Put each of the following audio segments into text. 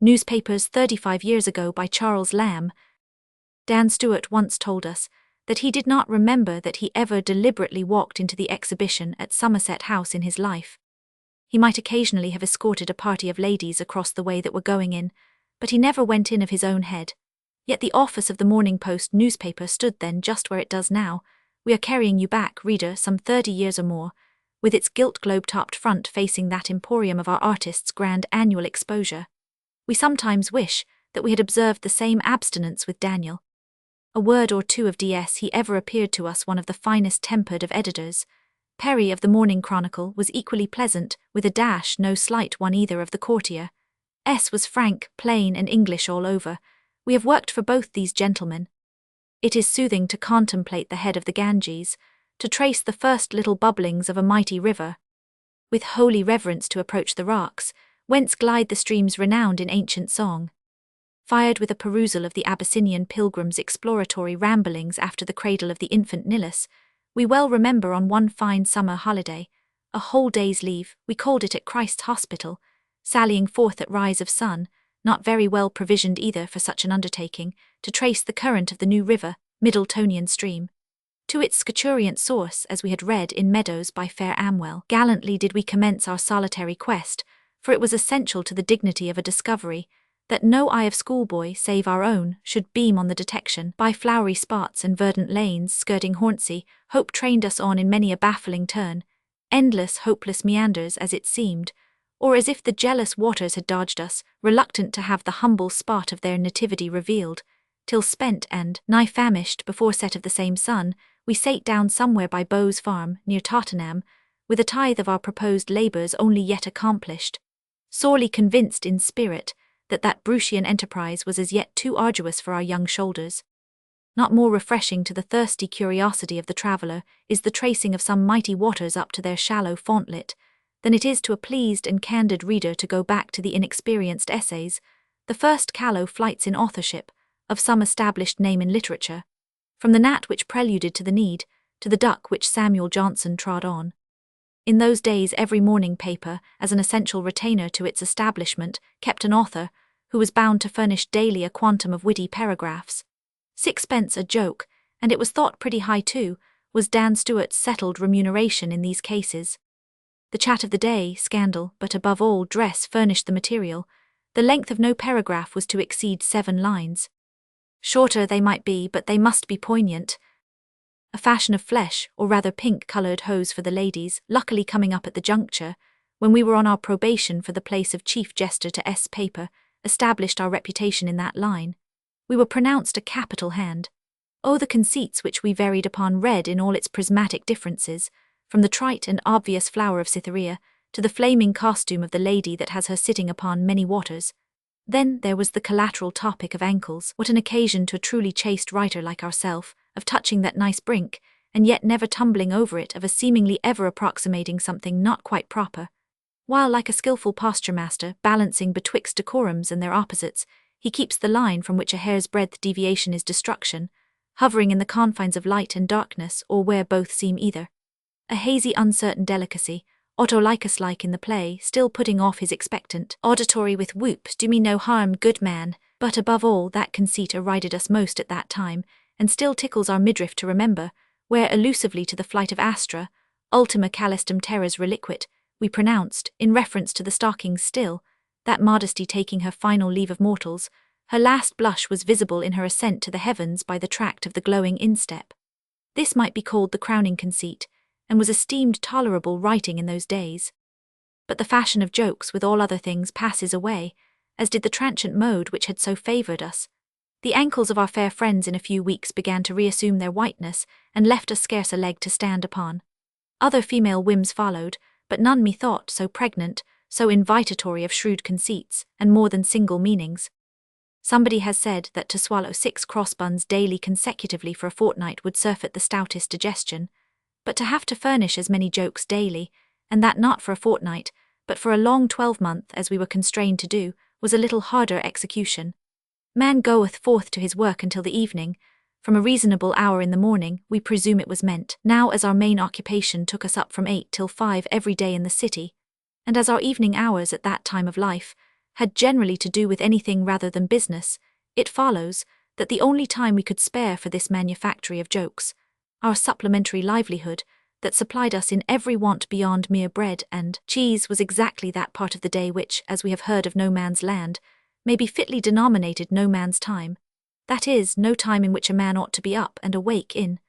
Newspapers 35 years ago by Charles Lamb. Dan Stewart once told us that he did not remember that he ever deliberately walked into the exhibition at Somerset House in his life. He might occasionally have escorted a party of ladies across the way that were going in, but he never went in of his own head. Yet the office of the Morning Post newspaper stood then just where it does now. We are carrying you back, reader, some 30 years or more, with its gilt globe-topped front facing that emporium of our artists' grand annual exposure. We sometimes wish that we had observed the same abstinence with Daniel. A word or two of DS he ever appeared to us one of the finest tempered of editors. Perry of the Morning Chronicle was equally pleasant, with a dash no slight one either of the courtier. S was frank, plain and English all over. We have worked for both these gentlemen. It is soothing to contemplate the head of the Ganges, to trace the first little bubblings of a mighty river. With holy reverence to approach the rocks, whence glide the streams renowned in ancient song. Fired with a perusal of the Abyssinian pilgrim's exploratory ramblings after the cradle of the infant Nilus, we well remember on one fine summer holiday, a whole day's leave, we called it at Christ's Hospital, sallying forth at rise of sun, not very well provisioned either for such an undertaking, to trace the current of the new river, Middletonian stream, to its scaturient source, as we had read in Meadows by fair Amwell. Gallantly did we commence our solitary quest, for it was essential to the dignity of a discovery, that no eye of schoolboy save our own should beam on the detection. By flowery spots and verdant lanes skirting Hornsey, hope trained us on in many a baffling turn, endless hopeless meanders as it seemed, or as if the jealous waters had dodged us, reluctant to have the humble spot of their nativity revealed, till spent and, nigh famished before set of the same sun, we sate down somewhere by Bowes Farm, near Tottenham, with a tithe of our proposed labours only yet accomplished, sorely convinced in spirit that Bruchian enterprise was as yet too arduous for our young shoulders. Not more refreshing to the thirsty curiosity of the traveller is the tracing of some mighty waters up to their shallow fountlet, than it is to a pleased and candid reader to go back to the inexperienced essays, the first callow flights in authorship, of some established name in literature, from the gnat which preluded to the need, to the duck which Samuel Johnson trod on. In those days every morning paper, as an essential retainer to its establishment, kept an author, who was bound to furnish daily a quantum of witty paragraphs. 6 pence a joke, and it was thought pretty high too, was Dan Stewart's settled remuneration in these cases. The chat of the day, scandal, but above all dress furnished the material. The length of no paragraph was to exceed 7 lines. Shorter they might be, but they must be poignant. A fashion of flesh, or rather pink-coloured hose for the ladies, luckily coming up at the juncture, when we were on our probation for the place of chief jester to S. paper, established our reputation in that line. We were pronounced a capital hand. Oh, the conceits which we varied upon read in all its prismatic differences, from the trite and obvious flower of Cytherea, to the flaming costume of the lady that has her sitting upon many waters. Then there was the collateral topic of ankles. What an occasion to a truly chaste writer like ourself, of touching that nice brink, and yet never tumbling over it, of a seemingly ever approximating something not quite proper, while like a skilful posture-master, balancing betwixt decorums and their opposites, he keeps the line from which a hair's breadth deviation is destruction, hovering in the confines of light and darkness, or where both seem either. A hazy uncertain delicacy, Autolycus-like in the play, still putting off his expectant auditory with whoop, do me no harm, good man, but above all that conceit arided us most at that time, and still tickles our midriff to remember, where elusively to the flight of Astra, ultima calistum terras reliquit, we pronounced, in reference to the stockings still, that modesty taking her final leave of mortals, her last blush was visible in her ascent to the heavens by the tract of the glowing instep. This might be called the crowning conceit, and was esteemed tolerable writing in those days. But the fashion of jokes with all other things passes away, as did the transient mode which had so favoured us. The ankles of our fair friends in a few weeks began to reassume their whiteness, and left us scarce a leg to stand upon. Other female whims followed, but none methought so pregnant, so invitatory of shrewd conceits, and more than single meanings. Somebody has said that to swallow 6 crossbuns daily consecutively for a fortnight would surfeit the stoutest digestion, but to have to furnish as many jokes daily, and that not for a fortnight, but for a long 12-month, as we were constrained to do, was a little harder execution. Man goeth forth to his work until the evening. From a reasonable hour in the morning, we presume it was meant, now as our main occupation took us up from 8 till 5 every day in the city, and as our evening hours at that time of life had generally to do with anything rather than business, it follows that the only time we could spare for this manufactory of jokes, our supplementary livelihood, that supplied us in every want beyond mere bread and cheese, was exactly that part of the day which, as we have heard of no man's land, may be fitly denominated no man's time. That is, no time in which a man ought to be up and awake in.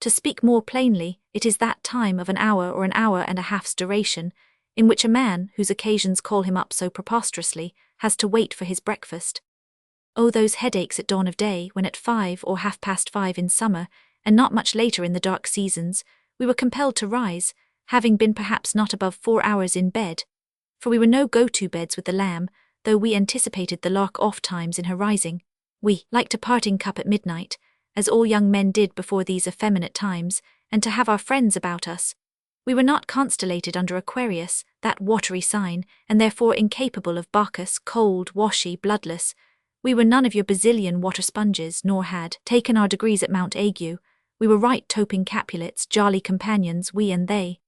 To speak more plainly, it is that time of an hour or an hour and a half's duration, in which a man, whose occasions call him up so preposterously, has to wait for his breakfast. Oh, those headaches at dawn of day, when at 5 or 5:30 in summer, and not much later in the dark seasons, we were compelled to rise, having been perhaps not above 4 hours in bed. For we were no go-to beds with the lamb, though we anticipated the lark oft times in her rising. We liked a parting cup at midnight, as all young men did before these effeminate times, and to have our friends about us. We were not constellated under Aquarius, that watery sign, and therefore incapable of Bacchus, cold, washy, bloodless. We were none of your Basilian water sponges, nor had taken our degrees at Mount Ague. We were right toping Capulets, jolly companions, we and they.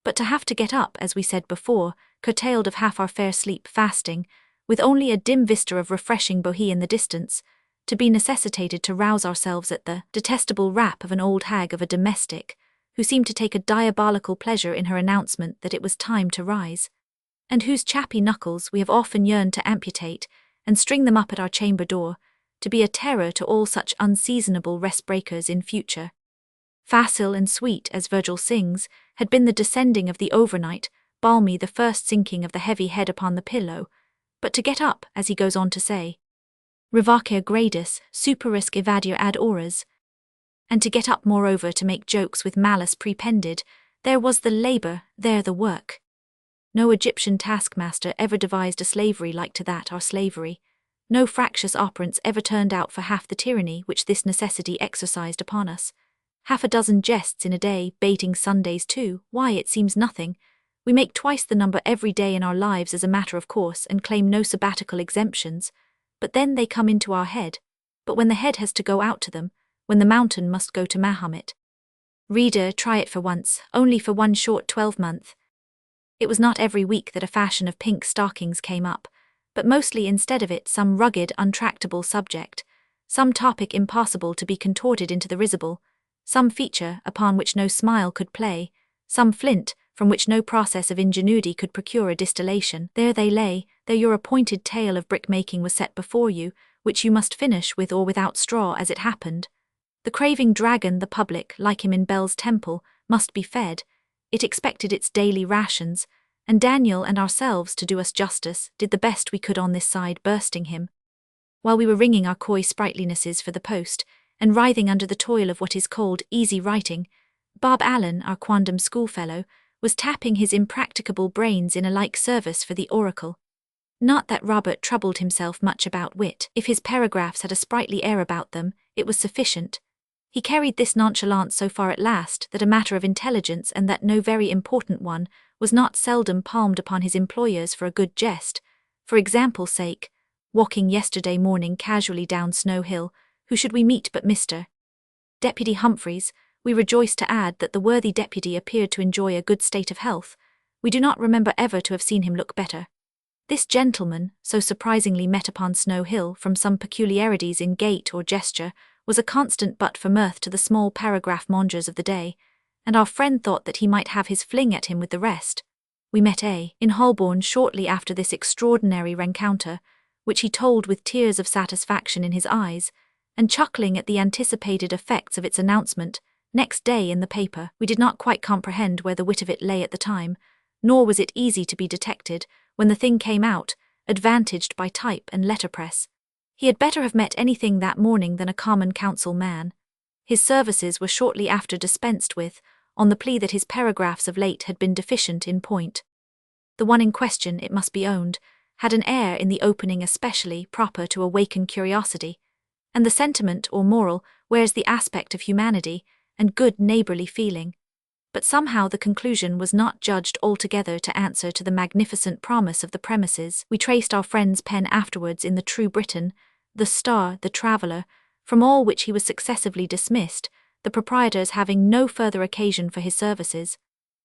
But to have to get up, as we said before, curtailed of half our fair sleep fasting, with only a dim vista of refreshing bohea in the distance, to be necessitated to rouse ourselves at the detestable rap of an old hag of a domestic, who seemed to take a diabolical pleasure in her announcement that it was time to rise, and whose chappy knuckles we have often yearned to amputate and string them up at our chamber door, to be a terror to all such unseasonable rest-breakers in future. Facile and sweet, as Virgil sings, had been the descending of the overnight, balmy the first sinking of the heavy head upon the pillow, but to get up, as he goes on to say, Revacere gradus, superisque evadir ad horas, and to get up moreover to make jokes with malice prepended, there was the labour, there the work. No Egyptian taskmaster ever devised a slavery like to that our slavery. No fractious operants ever turned out for half the tyranny which this necessity exercised upon us. 6 jests in a day, baiting Sundays too, why, it seems nothing. We make twice the number every day in our lives as a matter of course and claim no sabbatical exemptions, but then they come into our head. But when the head has to go out to them, when the mountain must go to Mahomet. Reader, try it for once, only for one short 12-month. It was not every week that a fashion of pink stockings came up, but mostly instead of it some rugged, untractable subject, some topic impossible to be contorted into the risible, some feature upon which no smile could play, some flint from which no process of ingenuity could procure a distillation. There they lay, there your appointed tale of brick-making was set before you, which you must finish with or without straw as it happened. The craving dragon, the public, like him in Bel's temple, must be fed. It expected its daily rations, and Daniel and ourselves, to do us justice, did the best we could on this side bursting him. While we were ringing our coy sprightlinesses for the post, and writhing under the toil of what is called easy writing, Bob Allen, our quondam schoolfellow, was tapping his impracticable brains in a like service for the oracle. Not that Robert troubled himself much about wit. If his paragraphs had a sprightly air about them, it was sufficient. He carried this nonchalance so far at last that a matter of intelligence, and that no very important one, was not seldom palmed upon his employers for a good jest. For example's sake, walking yesterday morning casually down Snow Hill, who should we meet but Mr. Deputy Humphreys? We rejoice to add that the worthy deputy appeared to enjoy a good state of health. We do not remember ever to have seen him look better. This gentleman, so surprisingly met upon Snow Hill from some peculiarities in gait or gesture, was a constant butt for mirth to the small paragraph mongers of the day, and our friend thought that he might have his fling at him with the rest. We met in Holborn shortly after this extraordinary rencounter, which he told with tears of satisfaction in his eyes, and chuckling at the anticipated effects of its announcement next day in the paper. We did not quite comprehend where the wit of it lay at the time, nor was it easy to be detected when the thing came out, advantaged by type and letterpress. He had better have met anything that morning than a common council man. His services were shortly after dispensed with, on the plea that his paragraphs of late had been deficient in point. The one in question, it must be owned, had an air in the opening especially proper to awaken curiosity, and the sentiment or moral wears the aspect of humanity and good neighbourly feeling. But somehow the conclusion was not judged altogether to answer to the magnificent promise of the premises. We traced our friend's pen afterwards in the True Briton, the Star, the Traveller, from all which he was successively dismissed, the proprietors having no further occasion for his services.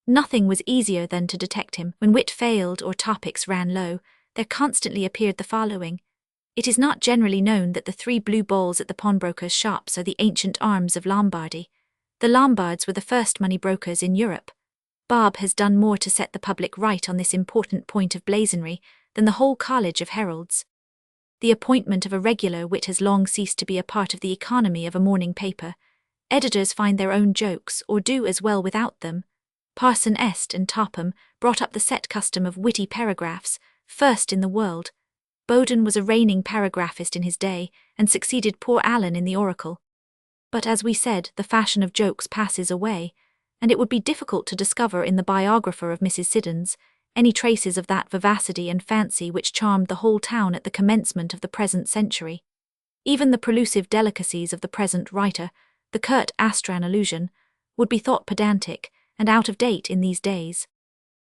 Nothing was easier than to detect him. When wit failed or topics ran low, there constantly appeared the following. It is not generally known that the 3 blue balls at the pawnbrokers' shops are the ancient arms of Lombardy. The Lombards were the first money brokers in Europe. Bob has done more to set the public right on this important point of blazonry than the whole College of Heralds. The appointment of a regular wit has long ceased to be a part of the economy of a morning paper. Editors find their own jokes, or do as well without them. Parson Est and Topham brought up the set custom of witty paragraphs, first in the world. Bowden was a reigning paragraphist in his day, and succeeded poor Allen in the Oracle. But as we said, the fashion of jokes passes away, and it would be difficult to discover in the biographer of Mrs. Siddons any traces of that vivacity and fancy which charmed the whole town at the commencement of the present century. Even the prelusive delicacies of the present writer, the curt Astran allusion, would be thought pedantic and out of date in these days.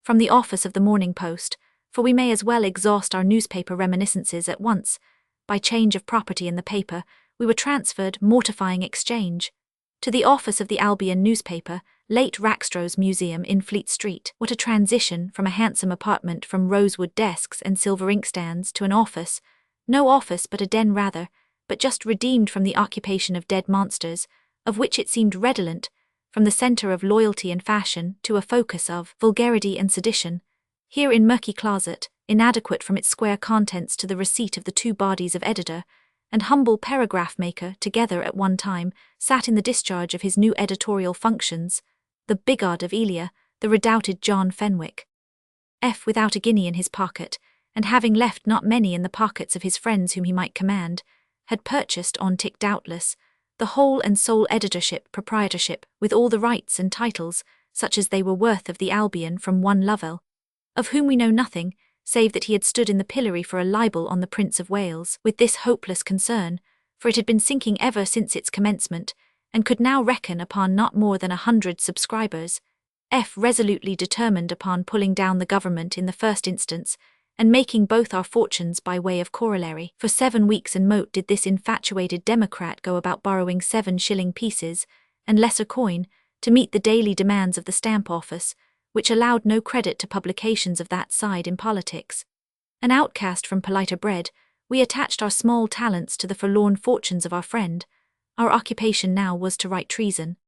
From the office of the Morning Post, for we may as well exhaust our newspaper reminiscences at once, by change of property in the paper, we were transferred, mortifying exchange, to the office of the Albion newspaper, late Rackstrow's Museum in Fleet Street. What a transition from a handsome apartment from rosewood desks and silver inkstands to an office, no office but a den rather, but just redeemed from the occupation of dead monsters, of which it seemed redolent, from the centre of loyalty and fashion to a focus of vulgarity and sedition. Here in murky closet, inadequate from its square contents to the receipt of the 2 bodies of editor and humble paragraph maker together at one time, sat in the discharge of his new editorial functions, the bigod of Elia, the redoubted John Fenwick. F. without a guinea in his pocket, and having left not many in the pockets of his friends whom he might command, had purchased on tick doubtless, the whole and sole editorship, proprietorship, with all the rights and titles, such as they were worth of the Albion from one Lovell, of whom we know nothing, save that he had stood in the pillory for a libel on the Prince of Wales with this hopeless concern, for it had been sinking ever since its commencement, and could now reckon upon not more than 100 subscribers. F. resolutely determined upon pulling down the government in the first instance, and making both our fortunes by way of corollary. For 7 weeks and mote did this infatuated democrat go about borrowing 7-shilling pieces, and lesser coin, to meet the daily demands of the stamp office, which allowed no credit to publications of that side in politics. An outcast from politer bread, we attached our small talents to the forlorn fortunes of our friend. Our occupation now was to write treason.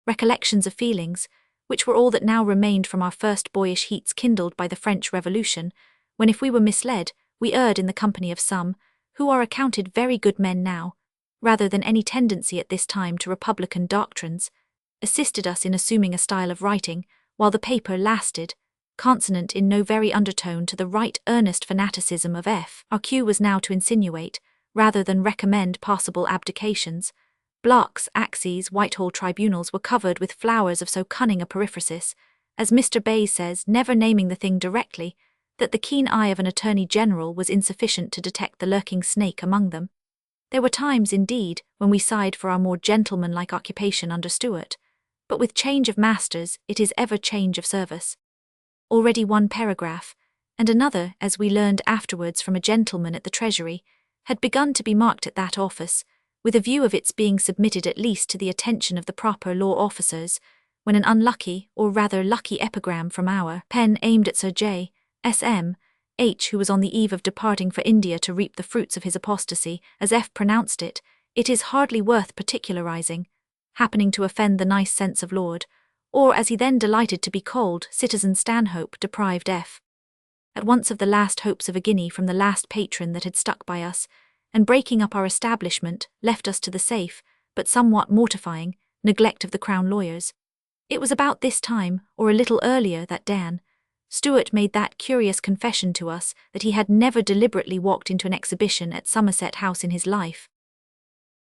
Recollections of feelings, which were all that now remained from our first boyish heats kindled by the French Revolution, when if we were misled, we erred in the company of some, who are accounted very good men now, rather than any tendency at this time to republican doctrines, assisted us in assuming a style of writing, while the paper lasted, consonant in no very undertone to the right earnest fanaticism of F. Our cue was now to insinuate, rather than recommend possible abdications. Blocks, axes, Whitehall tribunals were covered with flowers of so cunning a periphrasis, as Mr. Bayes says, never naming the thing directly, that the keen eye of an attorney general was insufficient to detect the lurking snake among them. There were times, indeed, when we sighed for our more gentlemanlike occupation under Stuart, but with change of masters it is ever change of service. Already one paragraph, and another, as we learned afterwards from a gentleman at the Treasury, had begun to be marked at that office, with a view of its being submitted at least to the attention of the proper law officers, when an unlucky, or rather lucky epigram from our pen aimed at Sir J. S.M. H., who was on the eve of departing for India to reap the fruits of his apostasy, as F. pronounced it, it is hardly worth particularizing, happening to offend the nice sense of Lord, or as he then delighted to be called, Citizen Stanhope, deprived F. at once of the last hopes of a guinea from the last patron that had stuck by us, and breaking up our establishment, left us to the safe, but somewhat mortifying, neglect of the Crown lawyers. It was about this time, or a little earlier, that Dan Stuart made that curious confession to us that he had never deliberately walked into an exhibition at Somerset House in his life,